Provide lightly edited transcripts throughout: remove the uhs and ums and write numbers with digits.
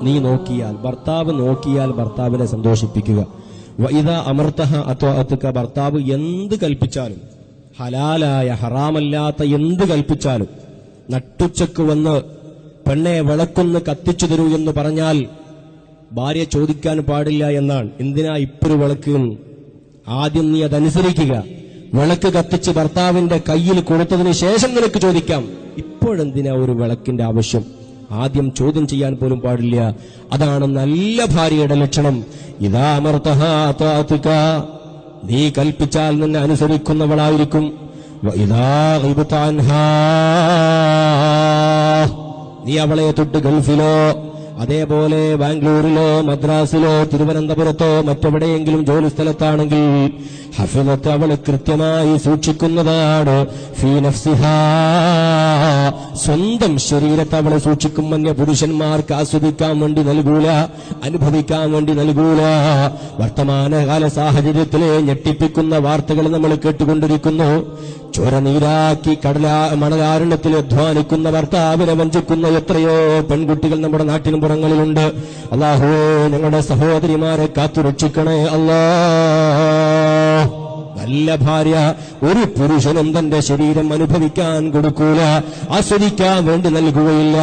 നീ നോക്കിയാൽ, ഭർത്താവ് നോക്കിയാൽ ഭർത്താവിനെ സന്തോഷിപ്പിക്കുക. വഇദാ അമർതഹ അത്വഅതുക, ഭർത്താവ് എന്ത് കൽപ്പിച്ചാലും, ഹലാലായ ഹറാമല്ലാത്ത എന്ത് കൽപ്പിച്ചാലും, നട്ടുച്ചക്ക് വന്ന് പെണ്ണെ വിളക്കൊന്ന് കത്തിച്ചു തരൂ എന്ന് പറഞ്ഞാൽ ഭാര്യ ചോദിക്കാൻ പാടില്ല എന്നാണ്. എന്തിനാ ഇപ്പൊരു വിളക്ക്? ആദ്യം നീ അതനുസരിക്കുക. വിളക്ക് കത്തിച്ച് ഭർത്താവിന്റെ കയ്യിൽ കൊടുത്തതിന് ശേഷം നിനക്ക് ചോദിക്കാം. ഇപ്പോഴെന്തിനാ ഒരു വിളക്കിന്റെ ആവശ്യം? ആദ്യം ചോദ്യം ചെയ്യാൻ പോലും പാടില്ല. അതാണ് നല്ല ഭാര്യയുടെ ലക്ഷണം. ഇദാ അമർതഹ അത്വഅതുക, നീ കൽപ്പിച്ചാൽ നിന്നെ അനുസരിക്കുന്നവളായിരിക്കും. വഇദാ ഗിബ്ത അൻഹാ, നീ അവളെ തൊട്ട് ഗൾഫിലോ അതേപോലെ ബാംഗ്ലൂരിലോ മദ്രാസിലോ തിരുവനന്തപുരത്തോ മറ്റെവിടെയെങ്കിലും ജോലി സ്ഥലത്താണെങ്കിൽ ഹഫിളത്ത്, അവള് കൃത്യമായി സൂക്ഷിക്കുന്നതാണ്. ഫീ നഫ്സിഹാ, സ്വന്തം ശരീരത്തെ അവളെ സൂക്ഷിക്കും. അന്യ പുരുഷന്മാർക്ക് ആസ്വദിക്കാൻ വേണ്ടി നൽകൂല, അനുഭവിക്കാൻ വേണ്ടി നൽകൂല. വർത്തമാനകാല സാഹചര്യത്തിലെ ഞെട്ടിപ്പിക്കുന്ന വാർത്തകൾ നമ്മൾ കേട്ടുകൊണ്ടിരിക്കുന്നു. ചോരനീരാക്കി മണലാരണ്യത്തിൽ അധ്വാനിക്കുന്ന ഭർത്താവിനെ വഞ്ചിക്കുന്ന എത്രയോ പെൺകുട്ടികൾ നമ്മുടെ നാട്ടിനും പുറങ്ങളിലുണ്ട്. അല്ലാഹുവേ, ഞങ്ങളുടെ സഹോദരിമാരെ കാത്തുരക്ഷിക്കണേ അല്ലാ. നല്ല ഭാര്യ ഒരു പുരുഷനും തന്റെ ശരീരം അനുഭവിക്കാൻ കൊടുക്കൂല, ആസ്വദിക്കാൻ വേണ്ടി നൽകുകയില്ല.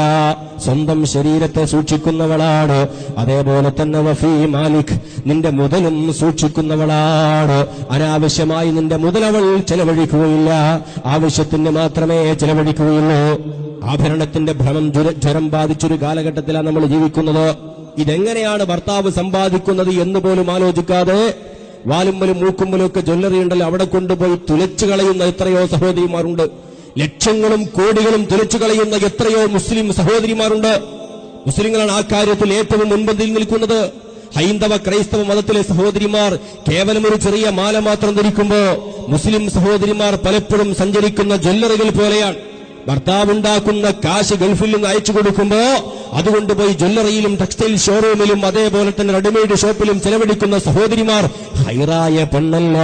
സ്വന്തം ശരീരത്തെ സൂക്ഷിക്കുന്നവളാണ്. അതേപോലെ തന്നെ വഫീ മാലിക്, നിന്റെ മുതലും സൂക്ഷിക്കുന്നവളാണ്. അനാവശ്യമായി നിന്റെ മുതലവൾ ചെലവഴിക്കുകയില്ല, ആവശ്യത്തിന് മാത്രമേ ചെലവഴിക്കുകയുള്ളൂ. ആഭരണത്തിന്റെ ഭ്രമം ജ്വരം ബാധിച്ചൊരു കാലഘട്ടത്തിലാണ് നമ്മൾ ജീവിക്കുന്നത്. ഇതെങ്ങനെയാണ് ഭർത്താവ് സമ്പാദിക്കുന്നത് എന്ന് പോലും ആലോചിക്കാതെ വാലുമ്പലും മൂക്കുമ്പലും ഒക്കെ ജ്വല്ലറി ഉണ്ടല്ലോ, അവിടെ കൊണ്ടുപോയി തുലച്ചു കളയുന്ന എത്രയോ സഹോദരിമാരുണ്ട്. ലക്ഷങ്ങളും കോടികളും തുലച്ചു കളയുന്ന എത്രയോ മുസ്ലിം സഹോദരിമാരുണ്ട്. മുസ്ലിങ്ങളാണ് ആ കാര്യത്തിൽ ഏറ്റവും മുൻപന്തിയിൽ നിൽക്കുന്നത്. ഹൈന്ദവ ക്രൈസ്തവ മതത്തിലെ സഹോദരിമാർ കേവലം ഒരു ചെറിയ മാല മാത്രം ധരിക്കുമ്പോ മുസ്ലിം സഹോദരിമാർ പലപ്പോഴും സഞ്ചരിക്കുന്ന ജ്വല്ലറികൾ പോലെയാണ്. ഭർത്താവുണ്ടാക്കുന്ന കാശ് ഗൾഫിൽ നിന്ന് അയച്ചു കൊടുക്കുമ്പോ അതുകൊണ്ടുപോയി ജ്വല്ലറിയിലും ടെക്സ്റ്റൈൽ ഷോറൂമിലും അതേപോലെ തന്നെ റെഡിമെയ്ഡ് ഷോപ്പിലും ചെലവഴിക്കുന്ന സഹോദരിമാർ ഹൈറായ പെണ്ണല്ല.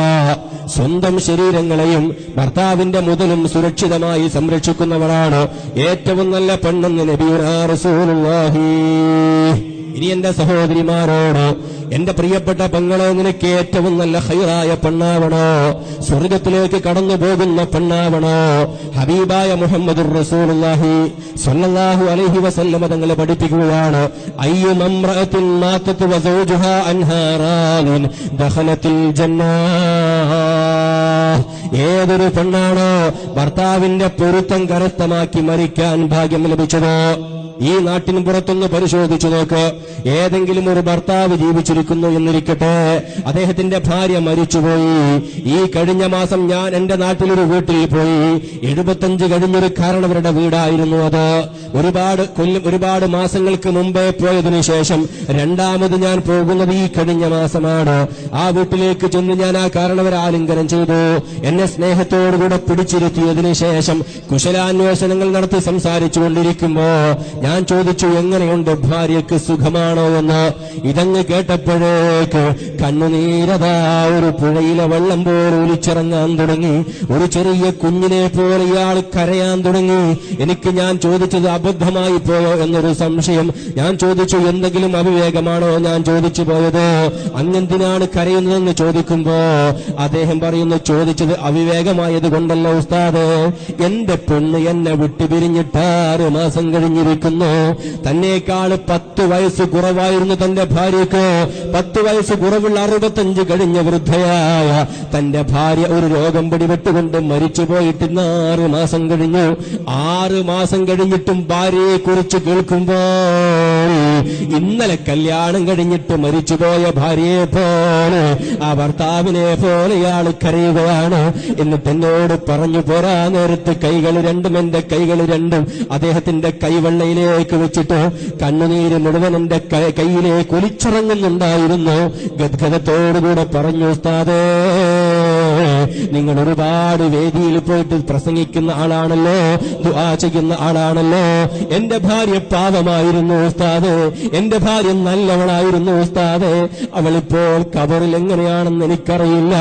സ്വന്തം ശരീരങ്ങളെയും ഭർത്താവിന്റെ മുതലും സുരക്ഷിതമായി സംരക്ഷിക്കുന്നവരാണ് ഏറ്റവും നല്ല പെണ്ണെന്ന് നബിയുനാ റസൂലുള്ളാഹി. ഇനി എന്റെ സഹോദരിമാരോട്, എന്റെ പ്രിയപ്പെട്ട പെങ്ങളെ, നിനക്ക് ഏറ്റവും നല്ല ഹൈറായ പെണ്ണാവണോ, സ്വർഗത്തിലേക്ക് കടന്നു പോകുന്ന പെണ്ണാവണോ? ഹബീബായ മുഹമ്മദുർ റസൂലുള്ളാഹി സ്വല്ലല്ലാഹു അലൈഹി വസല്ലം തങ്ങൾ പഠിപ്പിക്കുകയാണ്, അയ്യു മംറഅത്തിൻ മാതത് വസൗജുഹാ അൻഹാ റാദിൻ ദഖലത്തിൽ ജന്നാ. ഏതൊരു പെണ്ണാണോ ഭർത്താവിന്റെ പൊരുത്തം കരസ്ഥമാക്കി മരിക്കാൻ ഭാഗ്യം ലഭിച്ചതോ, ഈ നാട്ടിന് പുറത്തൊന്ന് പരിശോധിച്ചു നോക്ക്. ഏതെങ്കിലും ഒരു ഭർത്താവ് ജീവിച്ചിരിക്കുന്നു എന്നിരിക്കട്ടെ, അദ്ദേഹത്തിന്റെ ഭാര്യ മരിച്ചുപോയി. ഈ കഴിഞ്ഞ മാസം ഞാൻ എന്റെ നാട്ടിലൊരു വീട്ടിൽ പോയി. 75 കഴിഞ്ഞൊരു കാരണവരുടെ വീടായിരുന്നു അത്. ഒരുപാട് മാസങ്ങൾക്ക് മുമ്പേ പോയതിനു ശേഷം രണ്ടാമത് ഞാൻ പോകുന്നത് ഈ കഴിഞ്ഞ മാസമാണ്. ആ വീട്ടിലേക്ക് ചെന്ന് ഞാൻ ആ കാരണവരെ ആലിംഗനം ചെയ്തു. എന്നെ സ്നേഹത്തോടുകൂടെ പിടിച്ചിരുത്തിയതിനു ശേഷം കുശലാന്വേഷണങ്ങൾ നടത്തി സംസാരിച്ചു കൊണ്ടിരിക്കുമ്പോ ഞാൻ ചോദിച്ചു, എങ്ങനെയുണ്ട് ഭാര്യയ്ക്ക്, സുഖമാണോ എന്ന്. ഇതങ്ങ് കേട്ടപ്പോഴേക്ക് കണ്ണുനീരതാ ഒരു പുഴയിലെ വെള്ളം പോലെ ഒലിച്ചിറങ്ങാൻ തുടങ്ങി. ഒരു ചെറിയ കുഞ്ഞിനെ പോലെ ഇയാൾ കരയാൻ തുടങ്ങി. ഞാൻ ചോദിച്ചത് അബദ്ധമായി പോയോ എന്നൊരു സംശയം. ഞാൻ ചോദിച്ചു, എന്തെങ്കിലും അവിവേകമാണോ ഞാൻ ചോദിച്ചു പോയത്, അങ്ങെന്തിനാണ് കരയുന്നതെന്ന് ചോദിക്കുമ്പോ അദ്ദേഹം പറയുന്നു, ചോദിച്ചത് അവിവേകമായത് കൊണ്ടല്ല ഉസ്താദേ, എന്റെ പെണ്ണ് എന്നെ വിട്ടുപിരിഞ്ഞിട്ട് 6 മാസം കഴിഞ്ഞിരിക്കുന്നു. തന്നേക്കാൾ 10 വയസ്സ് കുറവായിരുന്നു തന്റെ ഭാര്യക്ക്. 10 വയസ്സ് കുറവുള്ള 65 കഴിഞ്ഞ വൃദ്ധയായ തന്റെ ഭാര്യ ഒരു രോഗം പിടിപെട്ടുകൊണ്ട് മരിച്ചുപോയിട്ട് 6 മാസം കഴിഞ്ഞു. 6 മാസം കഴിഞ്ഞിട്ടും ഭാര്യയെ കുറിച്ച് കേൾക്കുമ്പോൾ ഇന്നലെ കല്യാണം കഴിഞ്ഞിട്ട് മരിച്ചുപോയ ഭാര്യയെ പോലെ, ആ ഭർത്താവിനെ പോലെ ഇയാൾ കരയുകയാണ്. എന്നിട്ട് എന്നോട് പറഞ്ഞു, പോരാ നേരത്ത് കൈകൾ രണ്ടും, എന്റെ കൈകൾ രണ്ടും അദ്ദേഹത്തിന്റെ കൈവെള്ളയിലേക്ക് വെച്ചിട്ട് കണ്ണുനീര് മുഴുവൻ എന്റെ കൈയിലേക്ക് ഒലിച്ചിറങ്ങുന്നുണ്ടായിരുന്നു. ഗദ്ഗതത്തോടുകൂടെ പറഞ്ഞു, ഉസ്താദേ, നിങ്ങൾ ഒരുപാട് വേദിയിൽ പോയിട്ട് പ്രസംഗിക്കുന്ന ആളാണല്ലോ, ദുആ ചെയ്യുന്ന ആളാണല്ലോ. എന്റെ ഭാര്യ പാവമായിരുന്നു ഉസ്താദേ, എന്റെ ഭാര്യ നല്ലവളായിരുന്നു ഉസ്താദേ. അവളിപ്പോൾ ഖബറിൽ എങ്ങനെയാണെന്ന് എനിക്കറിയില്ല.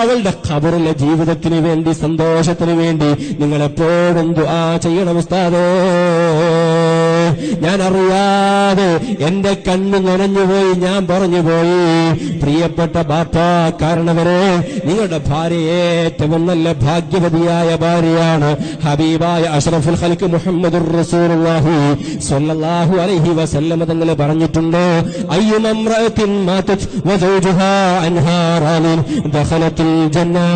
അവളുടെ ഖബറിലെ ജീവിതത്തിന് വേണ്ടി, സന്തോഷത്തിന് വേണ്ടി നിങ്ങൾ എപ്പോഴും ദുആ ചെയ്യണം ഉസ്താദേ. ഞാൻ അറിയാതെ എന്റെ കണ്ണ് നനഞ്ഞുപോയി, ഞാൻ പറഞ്ഞുപോയി. പ്രിയപ്പെട്ട ബാപ്പ, കാരണവരെ, നിങ്ങളുടെ ഭാര്യ ഏറ്റവും നല്ല ഭാഗ്യവതിയായ ഭാര്യയാണ്. ഹബീബായ അഷ്റഫുൽ ഖൽഖ് മുഹമ്മദുർ റസൂലുള്ളാഹി സ്വല്ലല്ലാഹു അലൈഹി വസല്ലം തങ്ങൾ പറഞ്ഞിട്ടുണ്ട്, അയ്യുമംറഅത്തിൻ മാതത് വസൗജുഹാ അൻഹാ റാലിൻ ദഖലത്തുൽ ജന്നാ.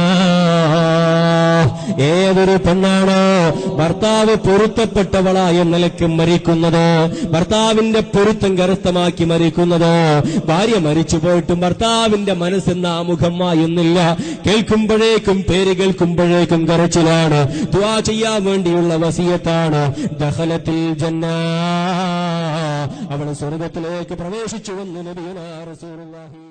ഏതൊരു പെണ്ണാണോ ഭർത്താവ് പൊരുത്തപ്പെട്ടവളായ നിലയ്ക്ക് മരിക്കുന്നതോ, ഭർത്താവിന്റെ പൊരുത്തം കരസ്ഥമാക്കി മരിക്കുന്നതോ, ഭാര്യ മരിച്ചു പോയിട്ടും ഭർത്താവിന്റെ മനസ്സെന്ന ആമുഖമായൊന്നില്ല, കേൾക്കുമ്പോഴേക്കും പേര് കേൾക്കുമ്പോഴേക്കും കരച്ചിലാണ്, ദുആ ചെയ്യാൻ വേണ്ടിയുള്ള വസിയത്താണ്. ദഖലത്തുൽ ജന്നാ, അവൾ സ്വർഗ്ഗത്തിലേക്ക് പ്രവേശിച്ചുവെന്ന് നബിയുനാ റസൂലുള്ളാഹി.